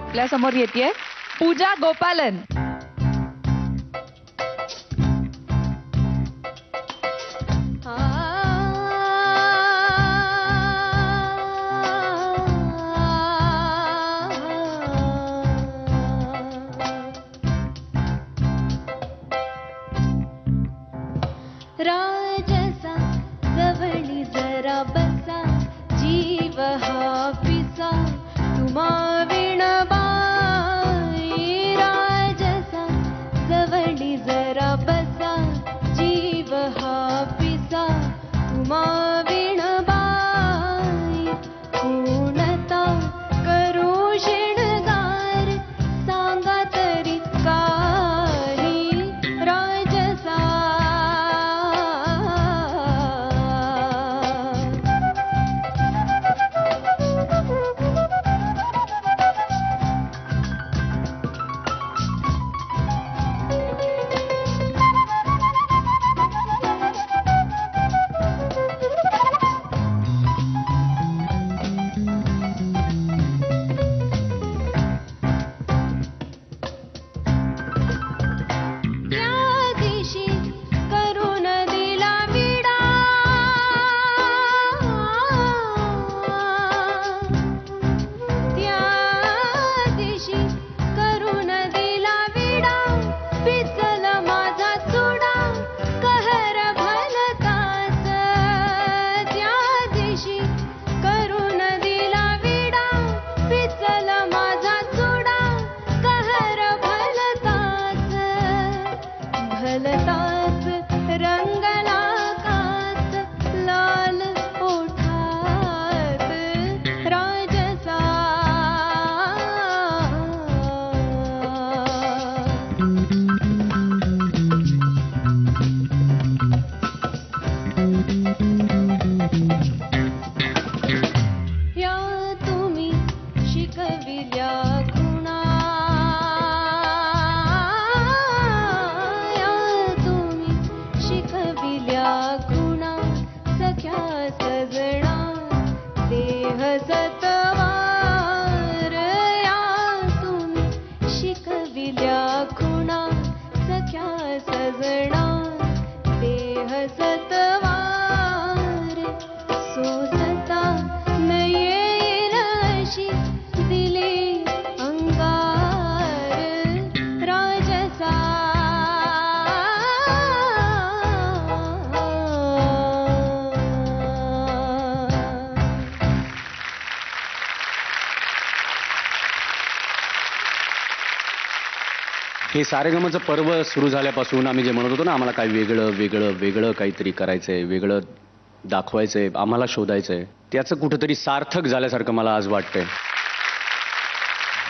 आपल्या समोर येते पूजा गोपालन. राजसा जवळी जरा बसा, जीव हा पिसा तुम्हा विणबाई. राजसा जवळी जरा बसा, जीव हा पिसा तुम्हा विणबाई. कोणता करू शिणगार सांगा तरी काही, राजसा भलताच रंगला काच लाल ओठात, राजसा या तुम्ही शिकविल्या खुणा, खुणा सख्या सजना देह सतवार. या तुम्ही शिकविल्या खुणा सख्या सजना देह सतवार. सोसता न येईल अशी दिले अंगार, राजसा हे सारेगमचं पर्व सुरू झाल्यापासून आम्ही जे म्हणत होतो ना, आम्हाला काय वेगळं वेगळं वेगळं काहीतरी करायचंय, वेगळं दाखवायचंय, आम्हाला शोधायचंय, त्याचं कुठंतरी सार्थक झाल्यासारखं मला आज वाटतंय.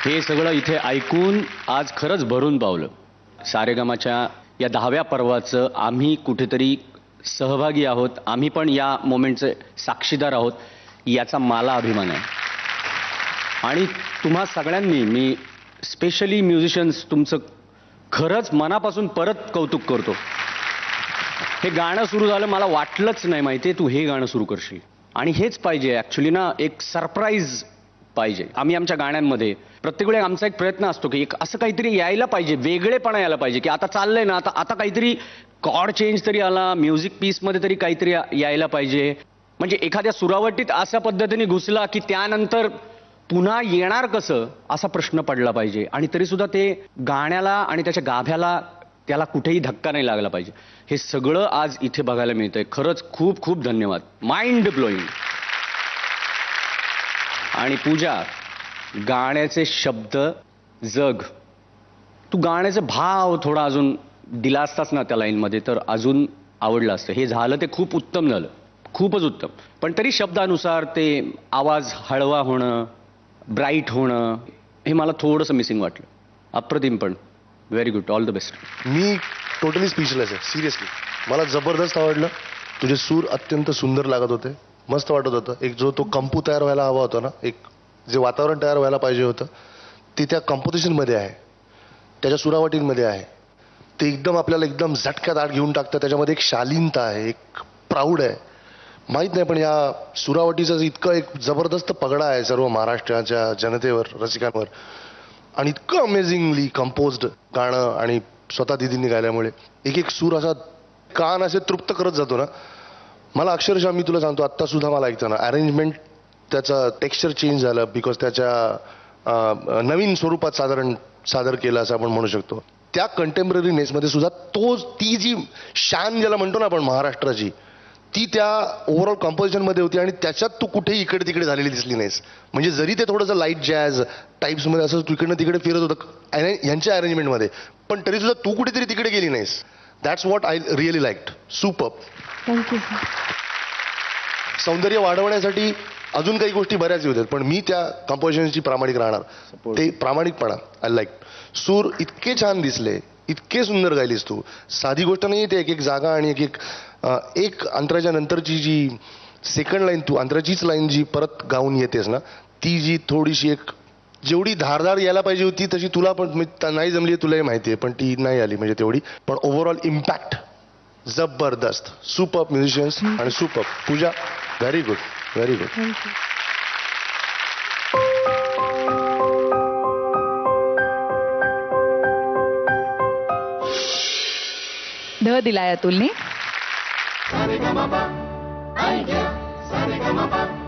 हे सगळं इथे ऐकून आज खरंच भरून पावलं. सारेगमाच्या या 10व्या पर्वाचं आम्ही कुठेतरी सहभागी आहोत, आम्ही पण या मोमेंटचे साक्षीदार आहोत, याचा मला अभिमान आहे. आणि तुम्हा सगळ्यांनी, मी स्पेशली म्युझिशियन्स, तुमचं खरंच मनापासून परत कौतुक करतो. हे गाणं सुरू झालं, मला वाटलंच नाही माहिती तू हे गाणं सुरू करशील. आणि हेच पाहिजे ॲक्च्युली ना, एक सरप्राईज पाहिजे. आम्ही आमच्या गाण्यांमध्ये प्रत्येक वेळी आमचा एक प्रयत्न असतो की एक असं काहीतरी यायला पाहिजे, वेगळेपणा यायला पाहिजे, की आता चाललंय ना, आता काहीतरी कॉर्ड चेंज तरी आला, म्युझिक पीसमध्ये तरी काहीतरी यायला पाहिजे. म्हणजे एखाद्या सुरावटीत अशा पद्धतीने घुसला की त्यानंतर पुन्हा येणार कसं असा प्रश्न पडला पाहिजे. आणि तरीसुद्धा ते गाण्याला आणि त्याच्या गाभ्याला त्याला कुठेही धक्का नाही लागला पाहिजे. हे सगळं आज इथे बघायला मिळतंय. खरंच खूप खूप धन्यवाद. Mind blowing. आणि पूजा, गाण्याचे शब्द जग, तू गाण्याचे भाव थोडा अजून दिला असतास ना त्या लाईनमध्ये तर अजून आवडलं असतं. हे झालं ते खूप उत्तम झालं, खूपच उत्तम. पण तरी शब्दानुसार ते आवाज हळवा होणं, ब्राईट होणं, हे मला थोडंसं मिसिंग वाटलं. अप्रतिम, पण very good, all the best. Me totally speechless आहे, सिरियसली. मला जबरदस्त आवडलं. तुझे सूर अत्यंत सुंदर लागत होते, मस्त वाटत होतं. एक जो तो कंपू तयार व्हायला हवा होता ना, एक जे वातावरण तयार व्हायला पाहिजे होतं ते त्या कंपोजिशनमध्ये आहे, त्याच्या सुरावटींमध्ये आहे. ते एकदम आपल्याला एकदम झटक्यात आत घेऊन टाकतं. त्याच्यामध्ये एक शालीनता आहे, एक प्राऊड आहे. माहीत नाही, पण या सुरावटीचा इतकं एक जबरदस्त पगडा आहे सर्व महाराष्ट्राच्या जनतेवर, रसिकांवर, आणि इतकं अमेझिंगली कंपोज्ड गाणं, आणि स्वतः दिदींनी गायल्यामुळे एक एक सूर असा कान असे तृप्त करत जातो ना. मला अक्षरशः, मी तुला सांगतो, आत्ता सुद्धा मला ऐकताना अरेंजमेंट, त्याचं टेक्स्चर चेंज झालं बिकॉज त्याच्या नवीन स्वरूपात सादर केलं असं आपण म्हणू शकतो. त्या कंटेम्पररीनेसमध्ये सुद्धा ती जी शान ज्याला म्हणतो ना आपण महाराष्ट्राची, ती त्या ओव्हरऑल कंपोजिशनमध्ये होती, आणि त्याच्यात तू कुठेही इकडे तिकडे झालेली दिसली नाहीस. म्हणजे जरी ते थोडंसं लाईट जॅझ टाईप्समध्ये असं तू इकडनं तिकडे फिरत होतं यांच्या अरेंजमेंटमध्ये, पण तरी सुद्धा तू कुठेतरी तिकडे गेली नाहीस. That's what I really liked. Super. Thank you. सौंदर्य वाढवण्यासाठी अजून काही गोष्टी बऱ्याच होत्यात, पण मी त्या कंपोजिशनची प्रामाणिक राहणार. ते प्रामाणिकपणा आय लाईक. सूर इतके छान दिसले, इतके सुंदर गायलीस तू. साधी गोष्ट नाही ते एक एक जागा आणि एक अंतराच्या नंतरची जी सेकंड लाईन, तू अंतराचीच लाईन जी परत गाऊन येतेस ना, ती जी थोडीशी एक जेवढी धारदार यायला पाहिजे होती तशी तुला पण नाही जमली, तुलाही माहिती आहे, पण ती नाही आली म्हणजे तेवढी. पण ओव्हरऑल इम्पॅक्ट जबरदस्त. सुपर म्युझिशियन्स आणि super. Pooja, very good, very good. Thank you. ढ दिलाय अतुलनी. Sa re ga ma pa, I get. Sa re ga ma pa.